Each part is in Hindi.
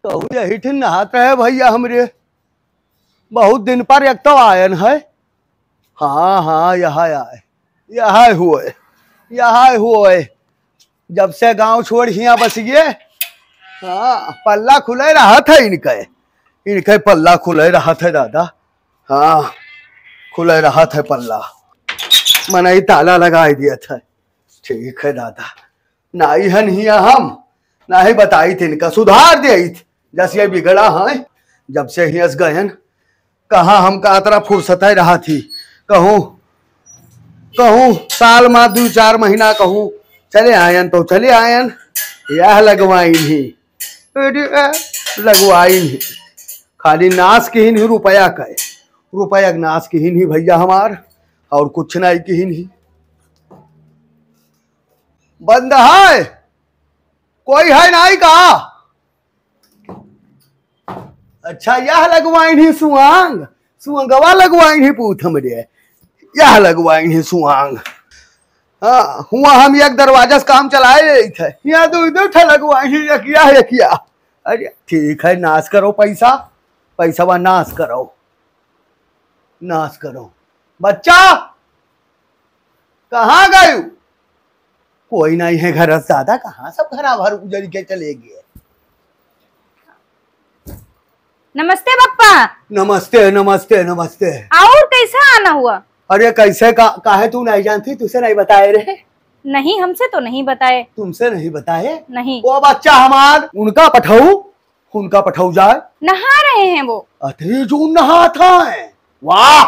तो यही ठिन नहाते है भैया हमरे। बहुत दिन पर एक तो आयन है। हाँ हाँ यहाँ आए, यहाँ हुए जब से गांव छोड़ हिया बस गए। हाँ पल्ला खुले रहा था इनके पल्ला खुले रहा था दादा। हाँ खुले रहा था पल्ला, मना ताला लगा दिया था। ठीक है दादा, ना ही हन हिया हम ना ही बताई थी इनका सुधार दे थी जैसे ये बिगड़ा है। जब से हियस गयन कहाँ हम का तरह फुर्सत है रहा थी। कहूँ कहूँ साल में 2-4 महीना कहूँ चले आयन तो चले आयन। यह लगवाई नहीं खाली नाश की ही नहीं, रुपया कहे रुपया नाश की ही नहीं भैया हमार, और कुछ नहीं की ही नहीं। बंद है, कोई है नहीं कहा। अच्छा यह लगवाई नहीं सुआंग, सुअंगवा लगवाई नहीं पूछ हमरे, यह लगवाई नहीं सुआंग। हाँ हुआ हम एक दरवाजा से काम चलाए थे, यहाँ तो इधर था लगवाई नहीं, ये किया। अरे ठीक है नाश करो पैसा, पैसा वा नाश करो बच्चा कहाँ गए? कोई नहीं है घर ज्यादा, कहाँ सब घरा भर उजड़ के चले गए। नमस्ते पप्पा। नमस्ते नमस्ते नमस्ते। और कैसा आना हुआ? अरे कैसे काहे तू नहीं जानती, तुझसे नहीं बताए रहे? नहीं हमसे तो नहीं बताए। तुमसे नहीं बताए? नहीं। वो बच्चा हमार उनका पठाऊ जाए। नहा रहे हैं वो। अरे जो नहाता है, वाह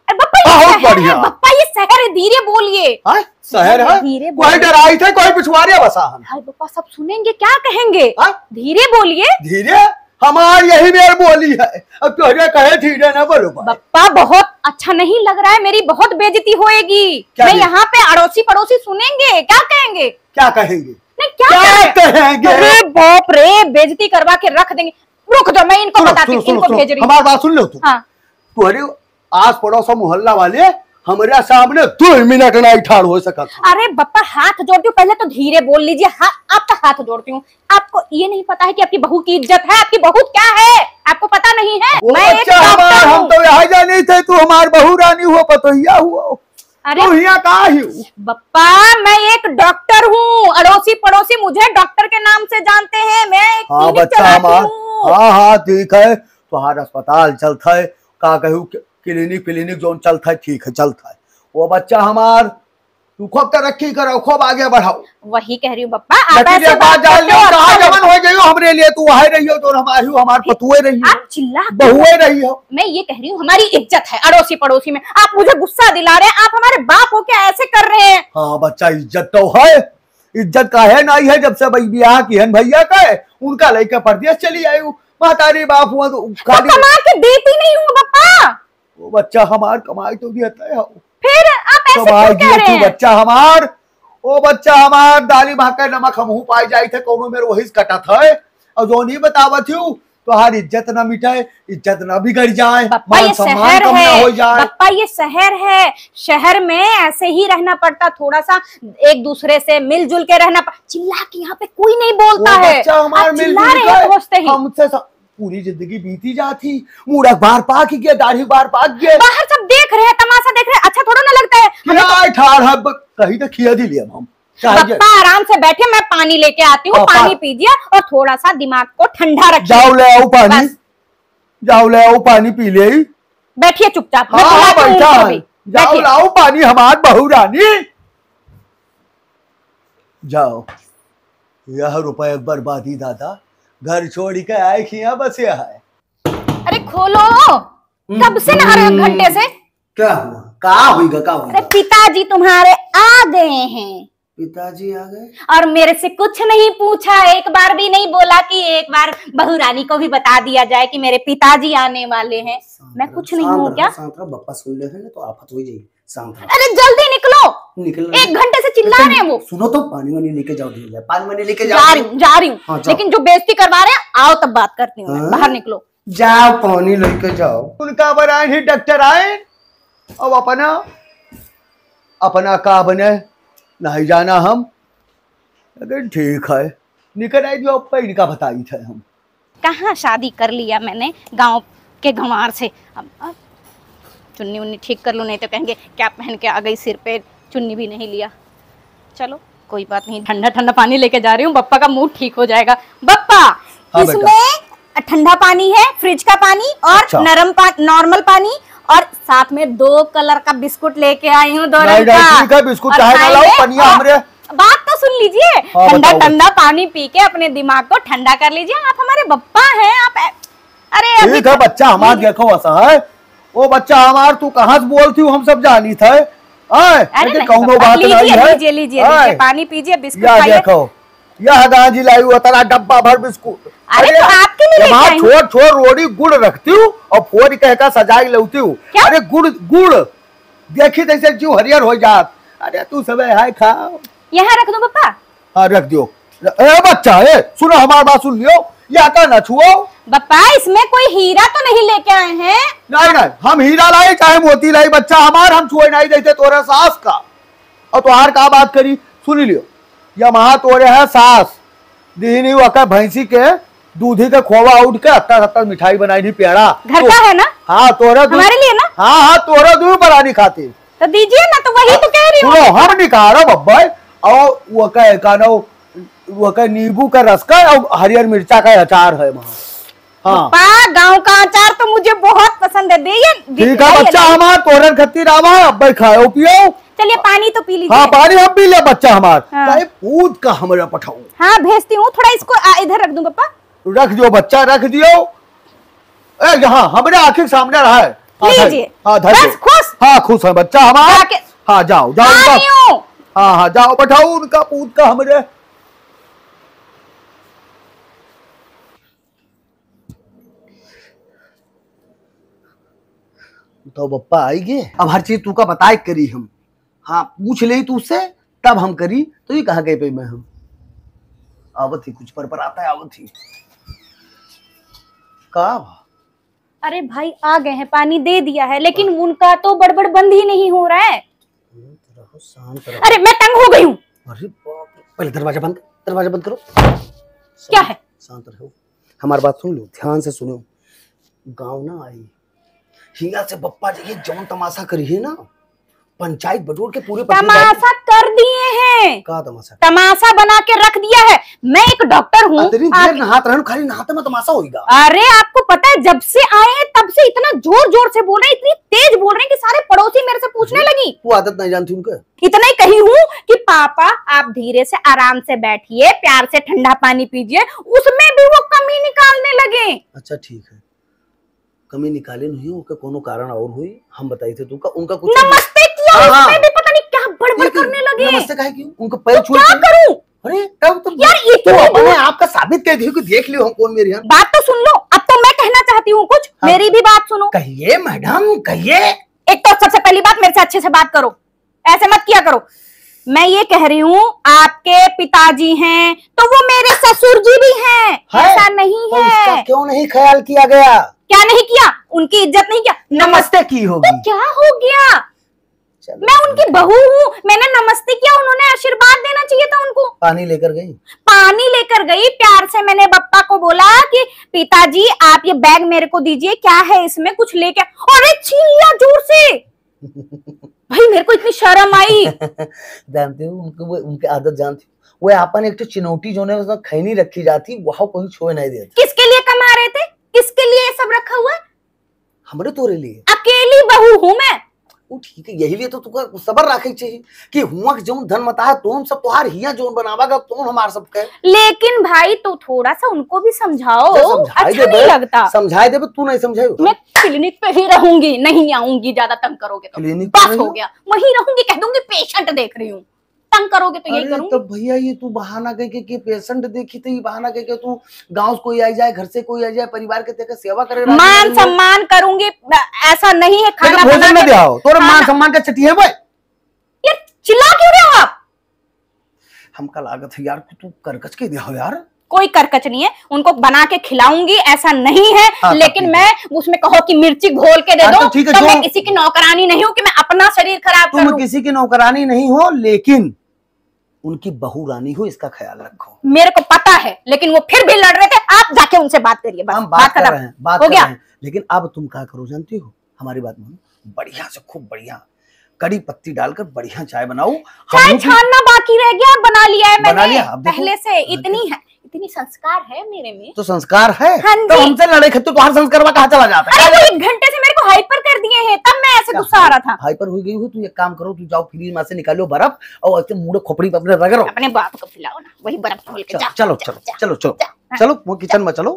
बहुत बढ़िया। पप्पा ये शहर है, धीरे बोलिए। शहर है, कोई डराई थे कोई पिछवाड़े बसा। हाय पप्पा सब सुनेंगे, क्या कहेंगे? धीरे बोलिए। धीरे हमार यही मेर बोली है, अब तुझे कहे धीरे ना बोलो। पप्पा बहुत अच्छा नहीं लग रहा है, मेरी बहुत बेइज्जती होएगी। मैं यहाँ पे अड़ोसी पड़ोसी सुनेंगे, क्या कहेंगे? क्या कहेंगे? नहीं क्या कहेंगे? अरे बाप रे, बेइज्जती करवा के रख देंगे। रुक जाओ मैं इनको बताती हूँ, इनको भेज रही हूँ। हमारी बात सुन लो तू। हाँ। तुम्हारे आस पड़ोस मोहल्ला वाले हमारे सामने 2 मिनट नहीं ठाड़ हो सका। अरे बप्पा हाथ जोड़ती हूँ, पहले तो धीरे बोल लीजिए। आपका हाथ जोड़ती हूँ। आपको ये नहीं पता है कि आपकी बहू की इज्जत है? आपकी बहू क्या है आपको पता नहीं है? मैं एक डॉक्टर हूँ। हम तो यहाँ जाने थे, तू हमारी बहू रानी हो, पतोहिया हुआ। अरे बप्पा मैं एक डॉक्टर हूँ, अड़ोसी पड़ोसी मुझे डॉक्टर के नाम से जानते हैं। मैं हाँ बच्चा हमार, हाँ ठीक है, तुम्हारा अस्पताल चलता है, का कहूँ क्लिनिक जो चलता है, ठीक है चलता है। वो बच्चा हमार तू खूब तरक्की करो, खूब आगे बढ़ाओ। वही कह रही हूँ बप्पा। आप ऐसे बात जान लो, कहाँ जवान हो जाइयो हमरे लिए, तू वही रही हो तो हमार पतुए रही हो, आप चिल्ला बहुए रही हो। मैं ये कह रही हूँ हमारी इज्जत है अड़ोसी पड़ोसी में, आप मुझे गुस्सा दिला रहे हैं। आप हमारे बाप हो क्या ऐसे कर रहे हैं? हाँ बच्चा इज्जत तो है, इज्जत का है नहीं है। जब से ब्याह की हन भैया का है, उनका लड़का परदेश चली आई, महतारी बाप हुआ तो कमा के देती नहीं हूँ बप्पा। वो बच्चा हमार कमाई तो देता है, फिर आप ऐसे क्यों कह रहे हैं? बच्चा हमार, ओ बच्चा हमार दाली भाकर नमक हमहू पाई जाई थे, कोनो मेरे वही कटा था। और जो नहीं बतावत हूँ तो हर इज्जत ना मिटाए, इज्जत ना बिगड़ जाए, मान सम्मान कम ना हो जाए। बप्पा ये शहर है, शहर में ऐसे ही रहना पड़ता, थोड़ा सा एक दूसरे से मिलजुल के रहना पड़ता। चिल्ला के यहाँ पे कोई नहीं बोलता है। बच्चा हमार मिलजुल पूरी जिंदगी बीती जाती, मुड़क बार पाक गया, दाढ़ी बार पाक गया, बाहर सब देख रहे हैं, तमाशा देख रहे हैं, अच्छा थोड़ा ना लगता है? कहीं तो खिया दी लिया हम। पप्पा आराम से बैठे, मैं पानी लेके आती हूँ, पानी पीजिए और थोड़ा सा दिमाग को ठंडा रखिए। जाओ ले आओ पानी, जाओ ले आओ पानी पी ले। बैठिए चुपचाप। हाँ बैठा, जाओ लाओ पानी हमार बहू रानी। जाओ, यह रुपये बर्बादी दादा, घर छोड़ के आए खिया बस यह है। अरे खोलो, कब से नहा रहे हो? घंटे से। क्या हुआ? कहा हुआ? अरे पिताजी तुम्हारे आ गए हैं। पिताजी आ गए और मेरे से कुछ नहीं पूछा, एक बार भी नहीं बोला कि एक बार बहू रानी को भी बता दिया जाए कि मेरे पिताजी आने वाले हैं। मैं कुछ नहीं हूँ क्या? बप्पा सुन ले है ना तो आफत हो जाएगी। अरे जल्दी निकलो, 1 घंटे से चिल्ला रहे हैं वो। सुनो तो पानी वानी लेके जाओ, पानी वानी लेके जा रही हूँ। हाँ, लेकिन जो बेइज्जती करवा रहे हैं आओ तब बात करती हूँ। बाहर निकलो, जाओ पानी लेके जाओ। उनका बनाए ही डॉक्टर आए, अब अपना का बने नहीं जाना हम। अगर ठीक है निकल आई जो इनका बताई थे हम। कहाँ शादी कर लिया मैंने गांव के गंवार से। अब चुन्नी उन्नी ठीक कर लूँ, नहीं तो कहेंगे क्या पहन के आ गई, सिर पे चुन्नी भी नहीं लिया। चलो कोई बात नहीं, ठंडा ठंडा पानी लेके जा रही हूँ, बप्पा का मूड ठीक हो जाएगा। बप्पा हाँ इसमें ठंडा पानी है, फ्रिज का पानी और अच्छा। नॉर्मल पानी, और साथ में 2 कलर का बिस्कुट लेके आई हूँ, 2 रंग ठीक का। है, बिस्कुट चाहे ना लाओ, पनिया हमरे। बात तो सुन लीजिए, हाँ, ठंडा बताओ। ठंडा पानी पी के अपने दिमाग को ठंडा कर लीजिए। आप हमारे बप्पा हैं, आप अरे अभी ठीक है, बच्चा हमार देखो ऐसा है, वो बच्चा हमार तू कहाँ से बोलती हूँ, हम सब जानी थे। अरे नहीं कहूँ बप्पा, बात नहीं लीजिए है। लीजिए लीजिए लीजिए, पानी पीजिए, बिस्कुट या खाइए। देखो, यह गांजी लाई हुआ तेरा डब्बा भर बिस्कुट। अरे तो आपके लिए लेके आई हूँ। छोड़ छोड़ रोड़ी गुड़ रखती हूँ और फोड़ कहकर सजाई लौती हूँ। क्या? अरे गुड़ गुड़ देखी जैसे क्यों हरियर हो जात। अरे तू सब है खाओ। यहाँ रख दो बप्पा। हाँ रख दियो। ए बच्चा है, सुनो हमारी बात सुन लियो, या का न छुओ। बप्पा इसमें कोई हीरा तो नहीं लेके आए हैं? नहीं नहीं, हम हीरा लाई चाहे मोती लाई, बच्चा हमार हम छुए नहीं देते तोरे सास का। और तुहार का बात करी सुन लियो, या महा तोरे है सास दीनी वका भैंसी के दूधी के खोवा उठ के 70 मिठाई बनाई थी पेड़ा। घर का है ना? हाँ तोरे हमारे लिए ना? हाँ हाँ तोरे दूध बनानी खाती। तो दीजिए ना, तो वही तो कह रही हूँ। सुनो हम निकालो बब्बा, और वो का नींबू का रस का और हरियर मिर्चा का अचार है वहाँ। हाँ बप्पा गाँव का अचार तो मुझे बहुत पसंद है, ठीक है बच्चा हमार तोरन खत्ती रामा अब खाओ पियो। चलिए पानी तो पी लीजिए। हाँ पानी हम पी ले बच्चा हमार। हाँ। पूत का हमारा पठाऊ। हाँ भेजती हूँ, थोड़ा इसको इधर रख दूं बप्पा। रख दियो बच्चा, रख दियो। ए यहाँ हमारे आंखें सामने रहा है। लीजिए। हाँ बस खुश? हाँ खुश है बच्चा हमारा। जाके- हाँ जाओ जाओ आ रही हूँ। हाँ हाँ जाओ पठाऊ उनका पूत का हमारे। तो बप्पा आएंगे, अब हर चीज तू का बताए करी हम। हाँ पूछ ले तू से तब हम करी, तो ये कहा गए पे मैं हम आवत ही कुछ पर आता है आवत ही का। अरे भाई आ गए हैं, पानी दे दिया है, लेकिन उनका तो बड़बड़ बंद ही नहीं हो रहा है। रहो शांत रहो। अरे मैं तंग हो गई हूँ। अरे बाप रे, पहले दरवाजा बंद करो। क्या है? शांत रहो, हमारी बात सुन लो, ध्यान से सुनो। गाँव ना आई हिया से बप्पा जी ये जौन तमाशा करी है ना, पंचायत बटोर के पूरे तमाशा कर दिए हैं। का तमाशा? तमाशा बना के रख दिया है। मैं एक डॉक्टर हूँ। इतनी देर नहात रहूं, खाली नहाते में तमाशा होगा। अरे आपको पता है जब से आए हैं तब से इतना जोर जोर से बोल रहे हैं, इतनी तेज बोल रहे हैं कि सारे पड़ोसी मेरे से पूछने लगी। तू आदत नहीं जानती उनका। इतना ही कही हूँ कि पापा आप धीरे से आराम से बैठिए, प्यार से ठंडा पानी पीजिए, उसमें भी वो कमी निकालने लगे। अच्छा ठीक है, कमी निकाले नहीं हो, कोनो कारण और हुई हम बताई थे तुमका, उनका कुछ नमस्ते किया, हाँ। उसमें भी पता नहीं क्या बड़बड़ करने लगे। नमस्ते काहे क्यों? उनका पैर तो छुए क्या करूं? अरे तब तो यार ये तो क्यों अपने आपका साबित कर दियो कि देख लियो हम कौन मेरी हम। बात तो सुन लो, अब तो मैं कहना चाहती हूँ कुछ। हाँ। मेरी भी बात सुनो। कहिए मैडम कहिए। एक तो सबसे पहली बात, मेरे से अच्छे से बात करो, ऐसे मत किया करो। मैं ये कह रही हूँ आपके पिताजी हैं तो वो मेरे ससुर जी भी हैं, ऐसा नहीं तो इसका है। क्यों नहीं ख्याल किया गया? क्या नहीं किया? उनकी इज्जत नहीं किया? नमस्ते की होगी। तो क्या हो गया? मैं उनकी बहू हूँ, मैंने नमस्ते किया, उन्होंने आशीर्वाद देना चाहिए था उनको। पानी लेकर गई? पानी लेकर गई, प्यार से मैंने बप्पा को बोला कि पिताजी आप ये बैग मेरे को दीजिए, क्या है इसमें, कुछ लेके। अरे छीन लिया जोर से। भाई मेरे को इतनी शर्म आई। जानते हो उनको, वो उनकी आदत जानती हो, वो अपन एक तो चिनौटी जो है उसमें खैनी रखी जाती, वहां कोई छोए नहीं देती। किसके लिए कमा रहे थे? किसके लिए ये सब रखा हुआ है? हमरे तोरे लिए। अकेली बहू हूँ मैं। वो ठीक है, यही लिए तो तुका सबर रखे चाहिए कि हुआ जोन धन मता है तुम सब तुहार हिया जोन बनावागा तुम हमार सब के। लेकिन भाई तो थोड़ा सा उनको भी समझाओ, समझाई अच्छा नहीं लगता। समझाए देबे, तू नहीं समझाई। मैं क्लिनिक पे ही रहूंगी, नहीं आऊंगी, ज्यादा तंग करोगे तो। क्लिनिक बस हो गया, वहीं रहूंगी, कह दूंगी पेशेंट देख रही हूँ, तंग करोगे तो यही अरे करूंगी। तब भैया ये तू बहाना कह के पेशेंट देखी तो ये बहाना कह के तू गांव से कोई आ जाए, घर से कोई आ जाए, परिवार के तेरे सेवा करे, मान सम्मान करूंगी, ऐसा नहीं है। खाना भोजन बना में के दियाओ तोरे मान सम्मान का छठी है भाई। यार चिल्ला क्यों रहे हो आप? हमका लागत है यार तू करकच के दिया यार। कोई करकच नहीं है, उनको बना के खिलाऊंगी ऐसा नहीं है। हाँ, लेकिन मैं उसमें कहो कि मिर्ची घोल के दे हाँ, दो, तो ठीक है, तो मैं जो- किसी की नौकरानी नहीं हूँ कि मैं अपना शरीर खराब तुम करूं। किसी की नौकरानी नहीं हो, लेकिन उनकी बहू रानी हो, इसका ख्याल रखो। मेरे को पता है, लेकिन वो फिर भी लड़ रहे थे। आप जाके उनसे बात करिए। हम बात कर रहे हैं, बात हो कर गया। रहे हैं। लेकिन अब तुम क्या करो जानती हो, हमारी बात मानो, बढ़िया से खूब बढ़िया कड़ी पत्ती डालकर बढ़िया चाय बनाओ। चाय छानना बाकी रह गया, बना लिया है मैंने। बना लिया, अब देखो, पहले से इतनी है, इतनी संस्कार है मेरे में। तो संस्कार है। हाँ तो जी। हमसे लड़े खत्ते तो हर संस्कार में कहाँ चला जाता है? अरे वो 1 घंटे से मेरे को हाइपर कर दिए हैं, तब मैं ऐसे गुस्सा आ रहा था। हाइपर हो गई हो, तू एक काम करो, तू जाओ फ्रीज में से निकालो बर्फ और ऐसे मुंह खोपड़ी पे अपने रगड़ो। अपने बाप को खिलाओ ना, वही बर्फ खोल के। चलो चलो चलो चलो चलो चलो, वो किचन में चलो।